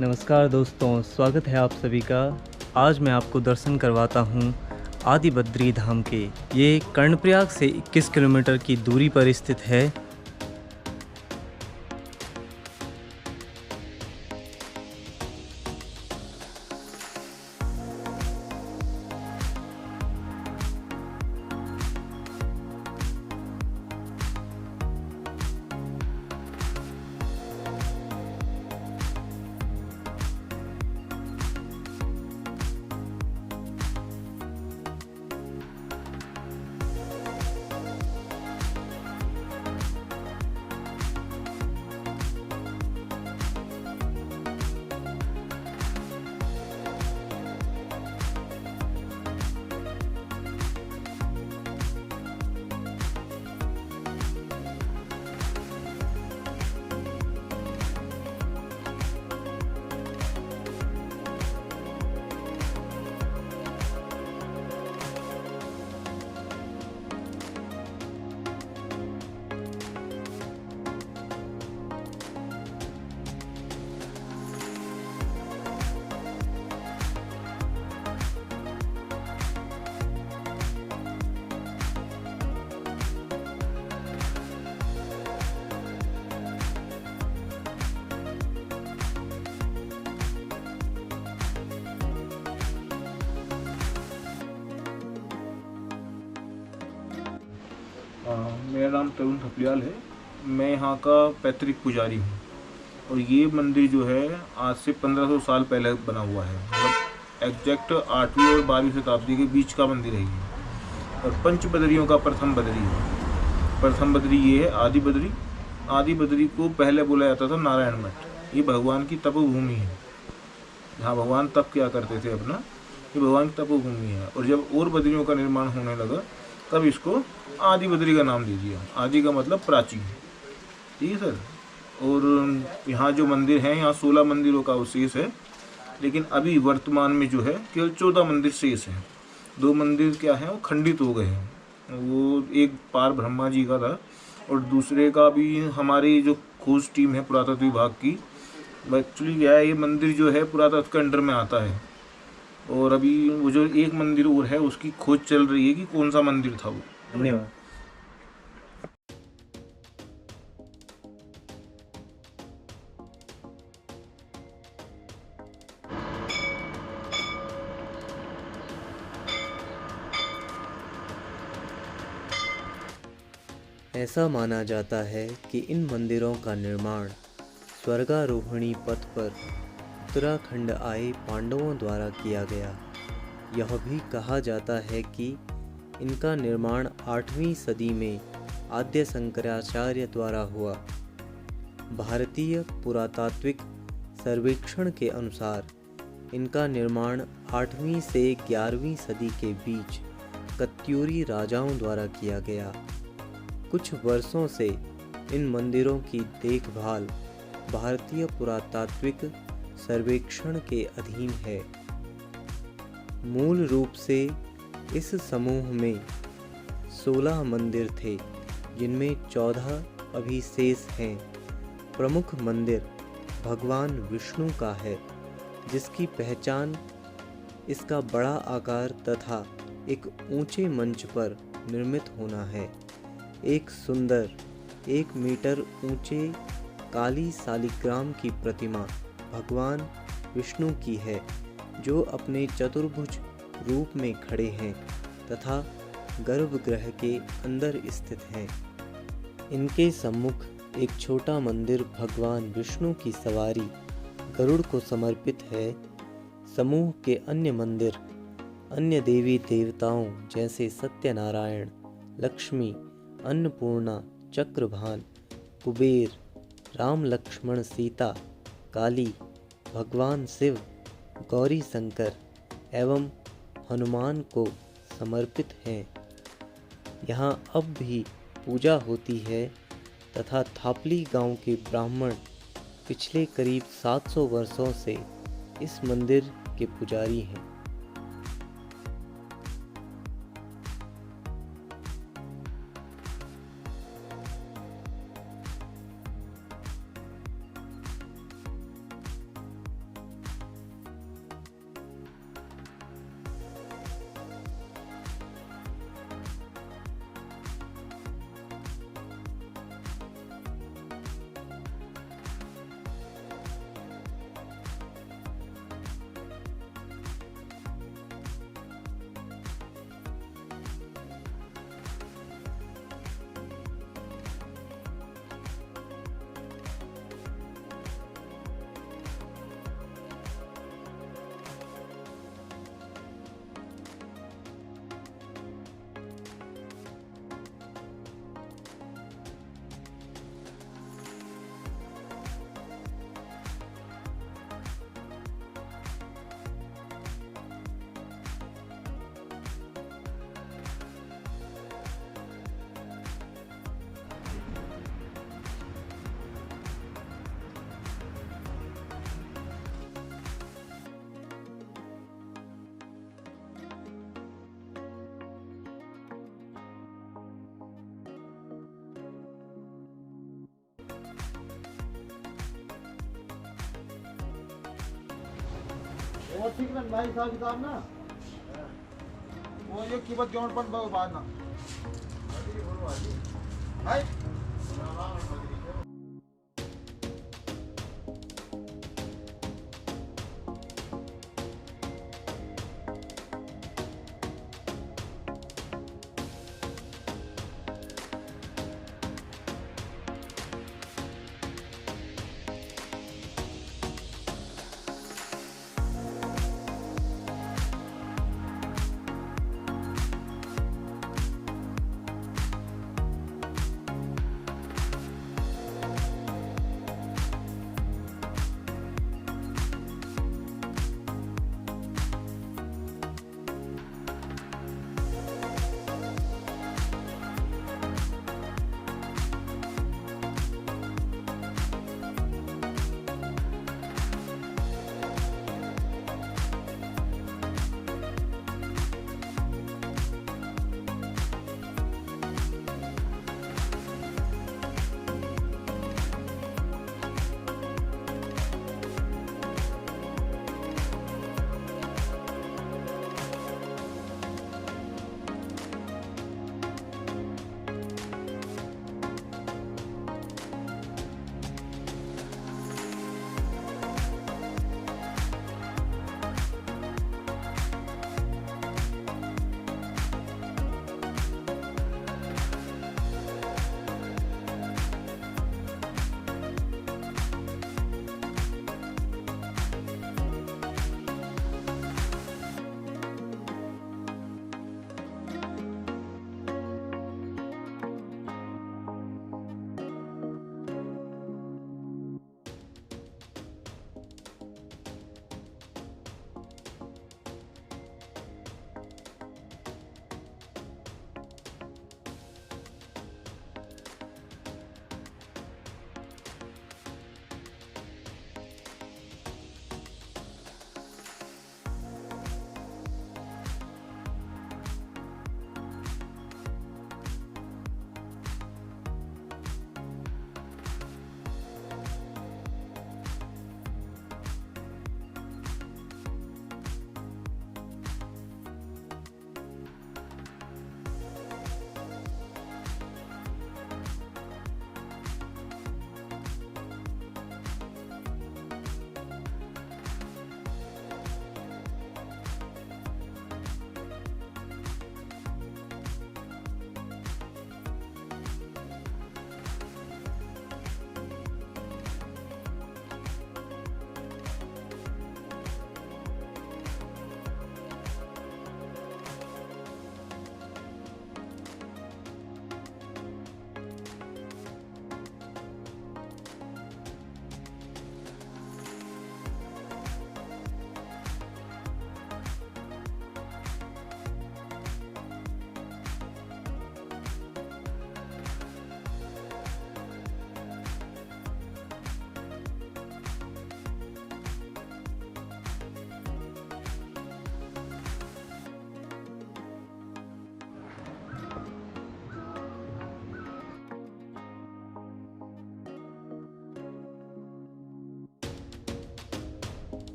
नमस्कार दोस्तों, स्वागत है आप सभी का। आज मैं आपको दर्शन करवाता हूँ आदि बद्री धाम के। ये कर्णप्रयाग से 21 किलोमीटर की दूरी पर स्थित है। मेरा नाम तरुण थपलियाल है। मैं यहाँ का पैतृक पुजारी हूँ और ये मंदिर जो है आज से 1500 साल पहले बना हुआ है। मतलब एग्जैक्ट 8वीं और 12वीं शताब्दी के बीच का मंदिर है ये। और पंच बदरियों का प्रथम बदरी है। प्रथम बदरी ये है आदि बदरी। आदि बदरी को पहले बोला जाता था नारायण मठ। ये भगवान की तपोभूमि है, जहाँ भगवान तप किया करते थे अपना। ये भगवान की तपोभूमि है। और जब और बदरियों का निर्माण होने लगा तब इसको आदि बद्री का नाम दे दिया। आदि का मतलब प्राचीन, ठीक है सर। और यहाँ जो मंदिर हैं, यहाँ 16 मंदिरों का अवशेष है, लेकिन अभी वर्तमान में जो है केवल 14 मंदिर शेष हैं। 2 मंदिर क्या हैं, वो खंडित हो गए हैं। वो एक पार ब्रह्मा जी का था और दूसरे का भी हमारी जो खोज टीम है पुरातत्व विभाग की, एक्चुअली क्या है, ये मंदिर जो है पुरातत्व के अंडर में आता है। और अभी वो जो एक मंदिर और है उसकी खोज चल रही है कि कौन सा मंदिर था वो। धन्यवाद। ऐसा माना जाता है कि इन मंदिरों का निर्माण स्वर्गारोहणी पथ पर उत्तराखंड आए पांडवों द्वारा किया गया। यह भी कहा जाता है कि इनका निर्माण 8वीं सदी में आद्य शंकराचार्य द्वारा हुआ। भारतीय पुरातात्विक सर्वेक्षण के अनुसार इनका निर्माण 8वीं से 11वीं सदी के बीच कत्यूरी राजाओं द्वारा किया गया। कुछ वर्षों से इन मंदिरों की देखभाल भारतीय पुरातात्विक सर्वेक्षण के अधीन है। मूल रूप से इस समूह में 16 मंदिर थे, जिनमें 14 अभी शेष हैं। प्रमुख मंदिर भगवान विष्णु का है, जिसकी पहचान इसका बड़ा आकार तथा एक ऊंचे मंच पर निर्मित होना है। एक सुंदर 1 मीटर ऊंचे काली शालिग्राम की प्रतिमा भगवान विष्णु की है, जो अपने चतुर्भुज रूप में खड़े हैं तथा गर्भगृह के अंदर स्थित हैं। इनके सम्मुख एक छोटा मंदिर भगवान विष्णु की सवारी गरुड़ को समर्पित है। समूह के अन्य मंदिर अन्य देवी देवताओं जैसे सत्यनारायण, लक्ष्मी, अन्नपूर्णा, चक्रभान, कुबेर, राम लक्ष्मण सीता, काली, भगवान शिव, गौरी शंकर एवं हनुमान को समर्पित हैं। यहाँ अब भी पूजा होती है तथा थापली गांव के ब्राह्मण पिछले करीब 700 वर्षों से इस मंदिर के पुजारी हैं। वो ठीक ना भाई साहब किताब ना वो ये कीमत क्यों पर बाद ना भाई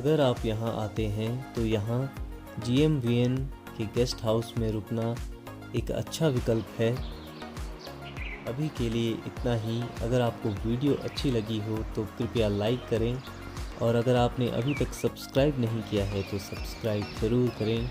अगर आप यहाँ आते हैं तो यहाँ GMVN के गेस्ट हाउस में रुकना एक अच्छा विकल्प है। अभी के लिए इतना ही। अगर आपको वीडियो अच्छी लगी हो तो कृपया लाइक करें और अगर आपने अभी तक सब्सक्राइब नहीं किया है तो सब्सक्राइब ज़रूर करें।